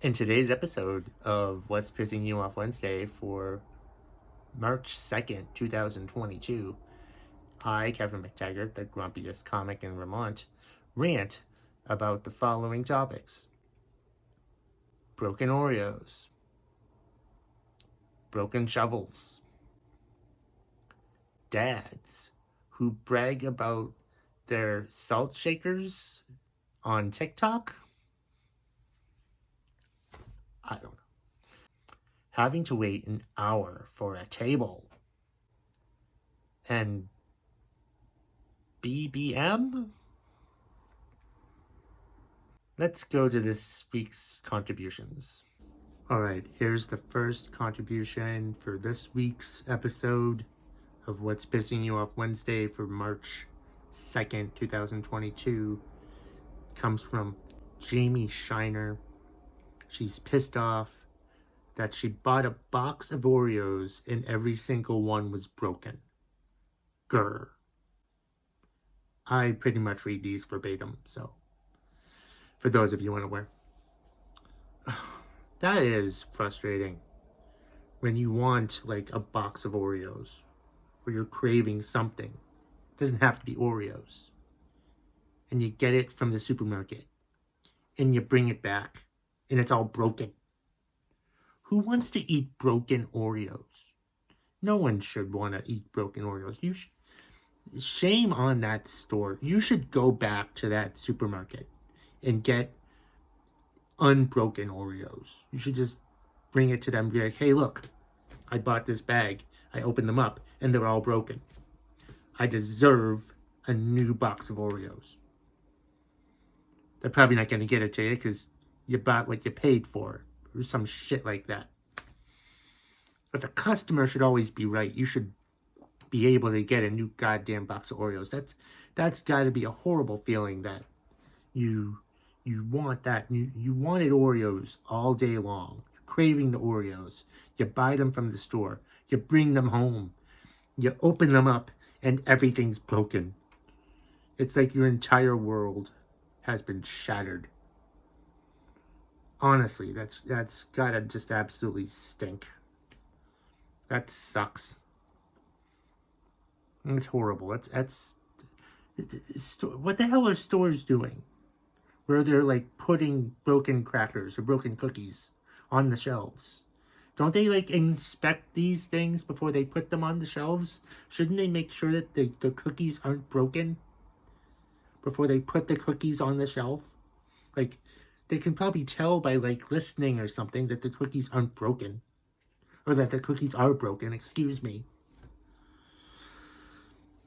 In today's episode of What's Pissing You Off Wednesday for March 2nd, 2022, I, Kevin McTaggart, the grumpiest comic in Vermont, rant about the following topics: broken Oreos, broken shovels, dads who brag about their salt shakers on TikTok. I don't know. Having to wait an hour for a table, and BBM? Let's go to this week's contributions. Alright, here's the first contribution for this week's episode of What's Pissing You Off Wednesday for March 2nd, 2022. Comes from Jamie Shiner. She's pissed off that she bought a box of Oreos and every single one was broken. Grr. I pretty much read these verbatim, so for those of you unaware. That is frustrating when you want like a box of Oreos or you're craving something. It doesn't have to be Oreos. And you get it from the supermarket and you bring it back and it's all broken. Who wants to eat broken Oreos? No one should want to eat broken Oreos. Shame on that store. You should go back to that supermarket and get unbroken Oreos. You should just bring it to them and be like, hey, look, I bought this bag. I opened them up and they're all broken. I deserve a new box of Oreos. They're probably not going to get it to you because you bought what you paid for or some shit like that. But the customer should always be right. You should be able to get a new goddamn box of Oreos. That's got to be a horrible feeling that you want that. You wanted Oreos all day long. You're craving the Oreos. You buy them from the store. You bring them home. You open them up and everything's broken. It's like your entire world has been shattered. Honestly, that's gotta just absolutely stink. That sucks. It's horrible. What the hell are stores doing? Where they're like putting broken crackers or broken cookies on the shelves. Don't they like inspect these things before they put them on the shelves? Shouldn't they make sure that the cookies aren't broken before they put the cookies on the shelf? Like, they can probably tell by like listening or something that the cookies aren't broken. Or that the cookies are broken, excuse me.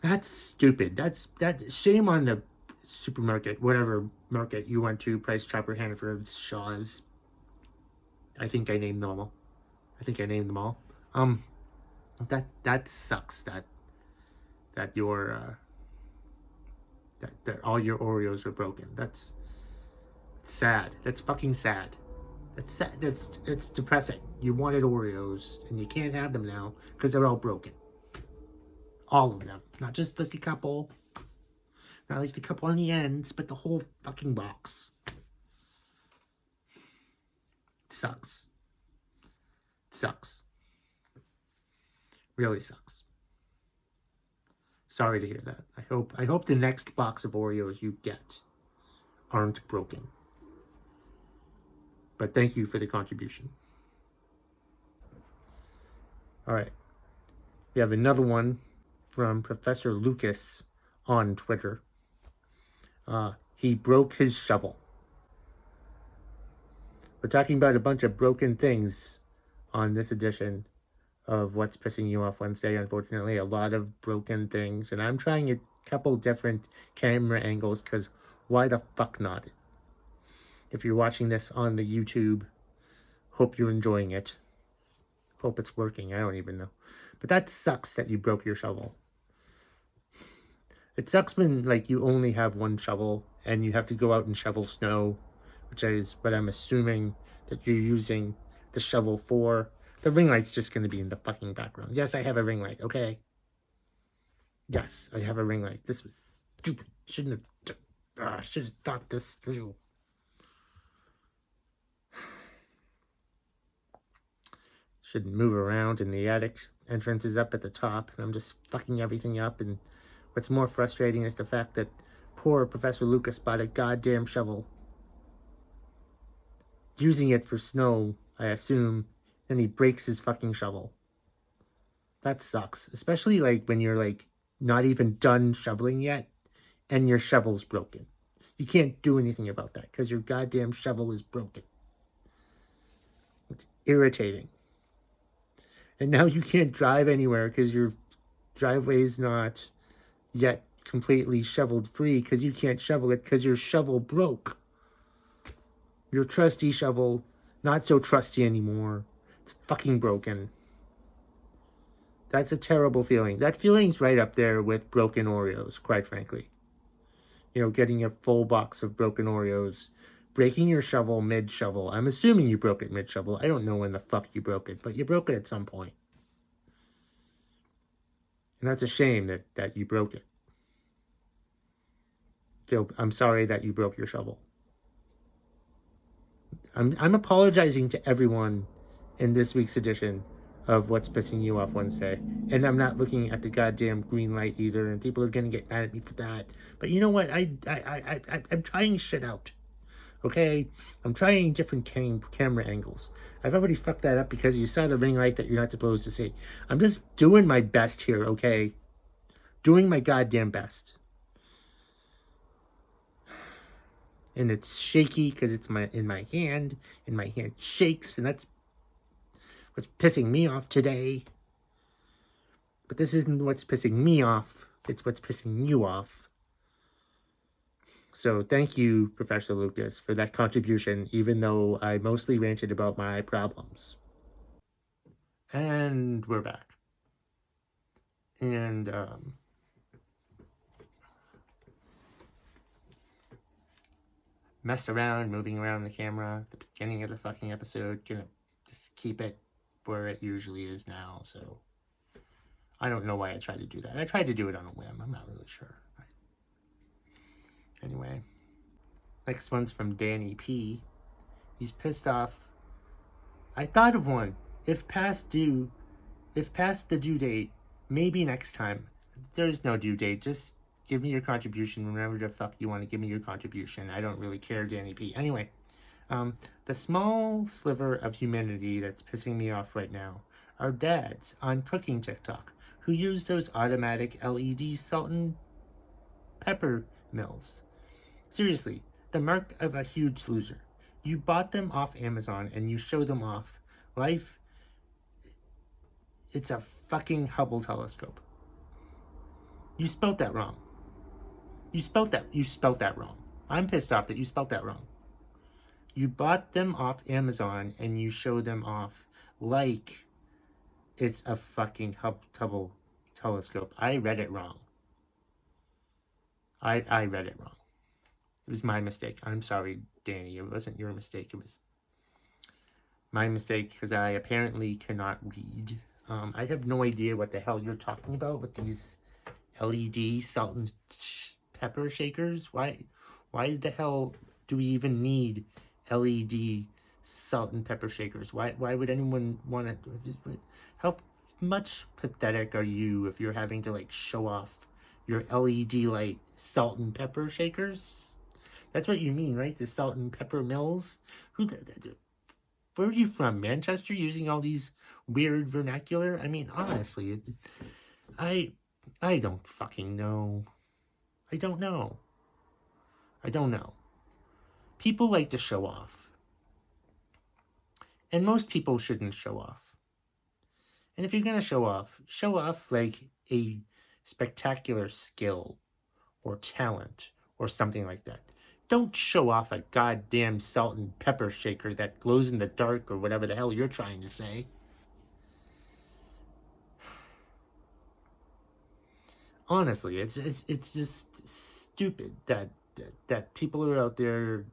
That's stupid. That's shame on the supermarket, whatever market you went to, Price Chopper, Hannaford's, Shaw's. I think I named them all. That sucks that your that all your Oreos are broken. That's sad. That's fucking sad. That's sad. It's depressing. You wanted Oreos and you can't have them now because they're all broken. All of them. Not just like a couple. Not like the couple on the ends, but the whole fucking box. It sucks. It sucks. Really sucks. Sorry to hear that. I hope the next box of Oreos you get aren't broken. But thank you for the contribution. Alright. We have another one from Professor Lucas on Twitter. He broke his shovel. We're talking about a bunch of broken things on this edition of What's Pissing You Off Wednesday. Unfortunately, a lot of broken things. And I'm trying a couple different camera angles because why the fuck not? If you're watching this on the YouTube, hope you're enjoying it. Hope it's working. I don't even know. But that sucks that you broke your shovel. It sucks when like you only have one shovel and you have to go out and shovel snow, which is what I'm assuming that you're using the shovel for. The ring light's just going to be in the fucking background. Yes, I have a ring light, okay? Yes, I have a ring light. This was stupid. Should have thought this through. should move around, and the attic entrance is up at the top, and I'm just fucking everything up. And what's more frustrating is the fact that poor Professor Lucas bought a goddamn shovel, using it for snow, I assume, and he breaks his fucking shovel. That sucks, especially like when you're like not even done shoveling yet and your shovel's broken. You can't do anything about that because your goddamn shovel is broken. It's irritating. And now you can't drive anywhere because your driveway's not yet completely shoveled free because you can't shovel it because your shovel broke. Your trusty shovel, not so trusty anymore. It's fucking broken. That's a terrible feeling. That feeling's right up there with broken Oreos, quite frankly. You know, getting a full box of broken Oreos, breaking your shovel mid-shovel. I'm assuming you broke it mid-shovel. I don't know when the fuck you broke it, but you broke it at some point. And that's a shame that you broke it. I'm sorry that you broke your shovel. I'm apologizing to everyone in this week's edition of What's Pissing You Off Wednesday. And I'm not looking at the goddamn green light either, and people are going to get mad at me for that. But you know what? I'm trying shit out. Okay? I'm trying different camera angles. I've already fucked that up because you saw the ring light that you're not supposed to see. I'm just doing my best here, okay? Doing my goddamn best. And it's shaky because it's in my hand, and my hand shakes, and that's what's pissing me off today. But this isn't what's pissing me off, it's what's pissing you off. So thank you, Professor Lucas, for that contribution, even though I mostly ranted about my problems. And we're back. And, messed around, moving around the camera at the beginning of the fucking episode. Gonna just keep it where it usually is now, so I don't know why I tried to do that. I tried to do it on a whim. I'm not really sure. Anyway, next one's from Danny P. He's pissed off. I thought of one. If past the due date, maybe next time. There's no due date. Just give me your contribution whenever the fuck you want to give me your contribution. I don't really care, Danny P. Anyway, the small sliver of humanity that's pissing me off right now are dads on cooking TikTok who use those automatic LED salt and pepper mills. Seriously, the mark of a huge loser. You bought them off Amazon and you show them off. Life, it's a fucking Hubble telescope. You spelt that wrong. You spelt that wrong. I'm pissed off that you spelt that wrong. You bought them off Amazon and you show them off like it's a fucking Hubble telescope. I read it wrong. I read it wrong. It was my mistake. I'm sorry, Danny. It wasn't your mistake. It was my mistake because I apparently cannot read. I have no idea what the hell you're talking about with these LED salt and pepper shakers. Why the hell do we even need LED salt and pepper shakers? Why would anyone want to? How much pathetic are you if you're having to like show off your LED light salt and pepper shakers? That's what you mean, right? The salt and pepper mills? Where are you from? Manchester, using all these weird vernacular? I mean, honestly, I don't fucking know. I don't know. People like to show off. And most people shouldn't show off. And if you're going to show off like a spectacular skill or talent or something like that. Don't show off a goddamn salt and pepper shaker that glows in the dark or whatever the hell you're trying to say. Honestly, it's just stupid that people are out there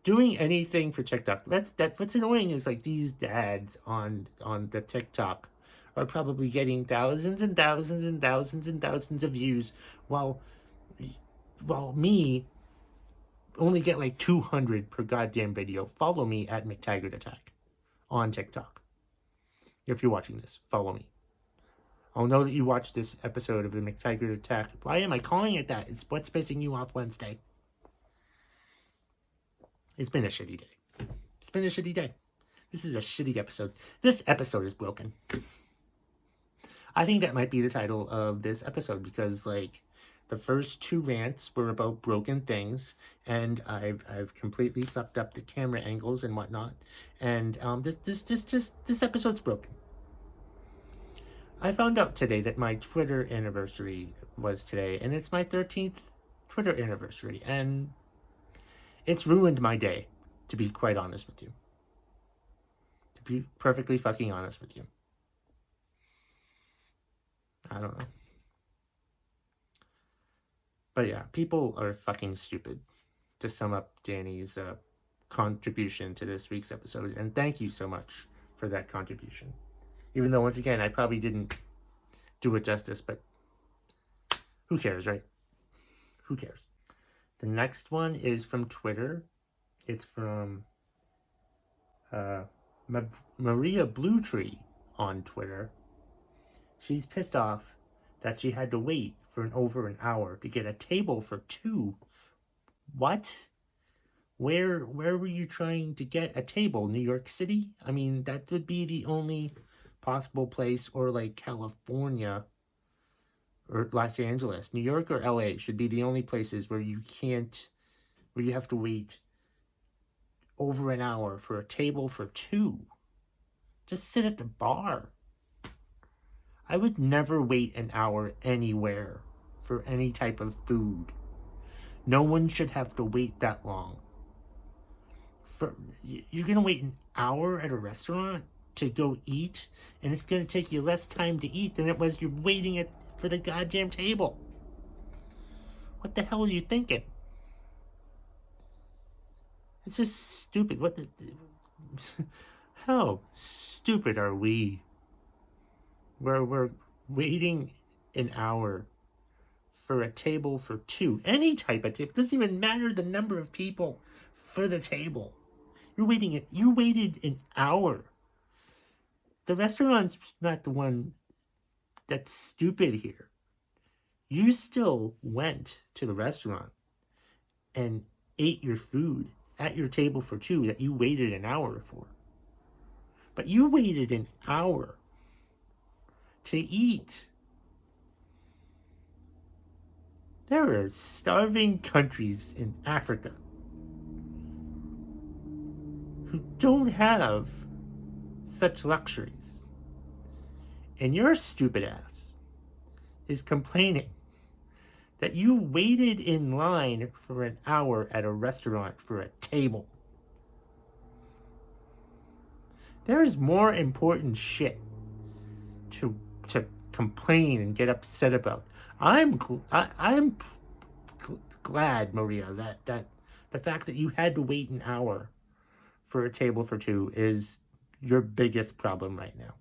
doing anything for TikTok. What's annoying is like these dads on the TikTok are probably getting thousands and thousands and thousands and thousands of views while me only get like 200 per goddamn video. Follow me at McTaggart Attack. on TikTok. If you're watching this, follow me. I'll know that you watched this episode of the McTaggart Attack. Why am I calling it that? It's What's Pissing You Off Wednesday. It's been a shitty day. It's been a shitty day. This is a shitty episode. This episode is broken. I think that might be the title of this episode because, like, the first 2 rants were about broken things, and I've completely fucked up the camera angles and whatnot. And this episode's broken. I found out today that my Twitter anniversary was today, and it's my 13th Twitter anniversary, and it's ruined my day, to be quite honest with you. To be perfectly fucking honest with you. I don't know. But yeah, people are fucking stupid, to sum up Danny's contribution to this week's episode. And thank you so much for that contribution. Even though, once again, I probably didn't do it justice, but who cares, right? Who cares? The next one is from Twitter. It's from Maria Bluetree on Twitter. She's pissed off that she had to wait for over an hour to get a table for 2. What? Where were you trying to get a table? New York City? I mean, that would be the only possible place, or like California or Los Angeles. New York or LA should be the only places where you have to wait over an hour for a table for 2. Just sit at the bar. I would never wait an hour anywhere for any type of food. No one should have to wait that long. You're going to wait an hour at a restaurant to go eat, and it's going to take you less time to eat than it was you're waiting for the goddamn table. What the hell are you thinking? It's just stupid. How stupid are we? We're waiting an hour for a table for 2. Any type of table. It doesn't even matter the number of people for the table. You waited an hour. The restaurant's not the one that's stupid here. You still went to the restaurant and ate your food at your table for 2 that you waited an hour for. But you waited an hour to eat. There are starving countries in Africa who don't have such luxuries. And your stupid ass is complaining that you waited in line for an hour at a restaurant for a table. There is more important shit to complain and get upset about. I'm glad, Maria, that the fact that you had to wait an hour for a table for 2 is your biggest problem right now.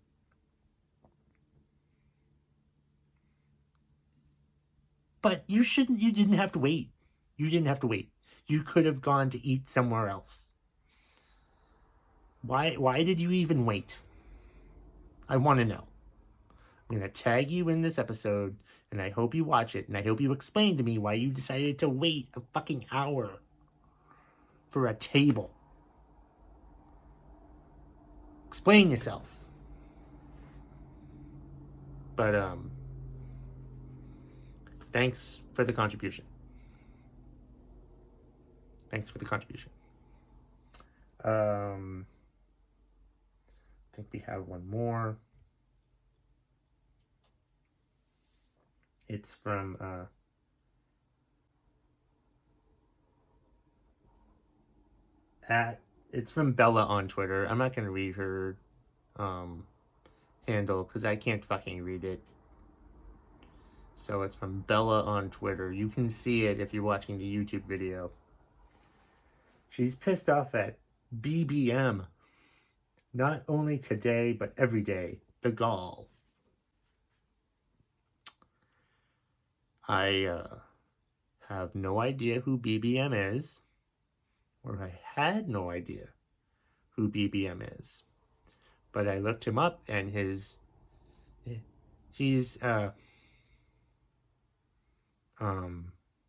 But you didn't have to wait. You didn't have to wait. You could have gone to eat somewhere else. Why did you even wait? I want to know. I'm going to tag you in this episode, and I hope you watch it, and I hope you explain to me why you decided to wait a fucking hour for a table. Explain yourself. But, thanks for the contribution. Thanks for the contribution. I think we have one more. It's from it's from Bella on Twitter. I'm not gonna read her handle because I can't fucking read it. So it's from Bella on Twitter. You can see it if you're watching the YouTube video. She's pissed off at BBM. Not only today, but every day. The gall. I have no idea who BBM is. Or I had no idea who BBM is. But I looked him up, and he's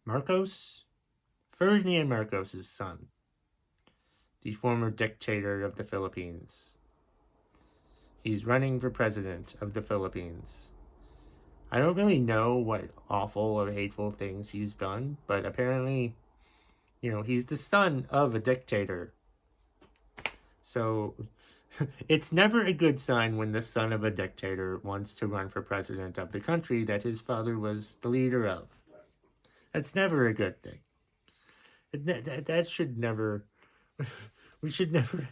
Marcos, Ferdinand Marcos's son, the former dictator of the Philippines. He's running for president of the Philippines. I don't really know what awful or hateful things he's done, but apparently, he's the son of a dictator. So it's never a good sign when the son of a dictator wants to run for president of the country that his father was the leader of. That's never a good thing. That should never, we should never,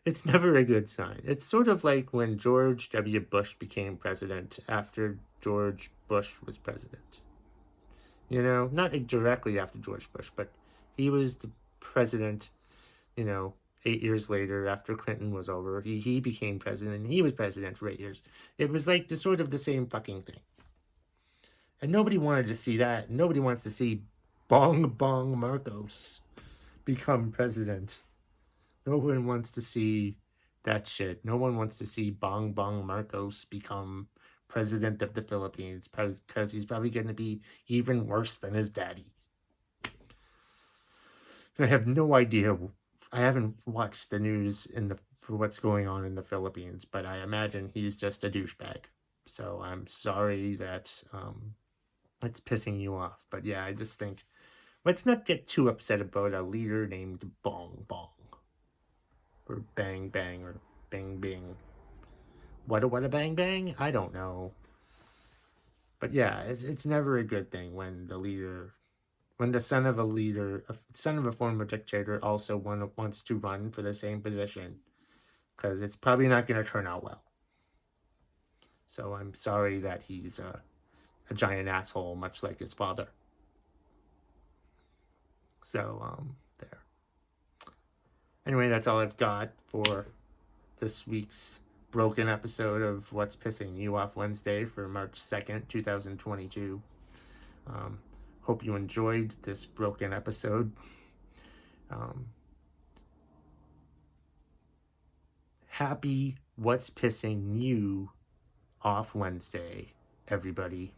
it's never a good sign. It's sort of like when George W. Bush became president after George Bush was president. Not directly after George Bush, but he was the president, 8 years later after Clinton was over. He became president, and he was president for 8 years. It was like sort of the same fucking thing. And nobody wanted to see that. Nobody wants to see Bong Bong Marcos become president. No one wants to see that shit. No one wants to see Bong Bong Marcos become president of the Philippines, because he's probably going to be even worse than his daddy. I have no idea. I haven't watched the news for what's going on in the Philippines, but I imagine he's just a douchebag. So I'm sorry that it's pissing you off. But yeah, I just think, let's not get too upset about a leader named Bong Bong. Or Bang Bang, or Bing Bing. What a bang bang? I don't know. But yeah, it's never a good thing when the son of a former dictator also wants to run for the same position, because it's probably not going to turn out well. So I'm sorry that he's a giant asshole, much like his father. So, there. Anyway, that's all I've got for this week's broken episode of What's Pissing You Off Wednesday for March 2nd, 2022. Hope you enjoyed this broken episode. Happy What's Pissing You Off Wednesday, everybody.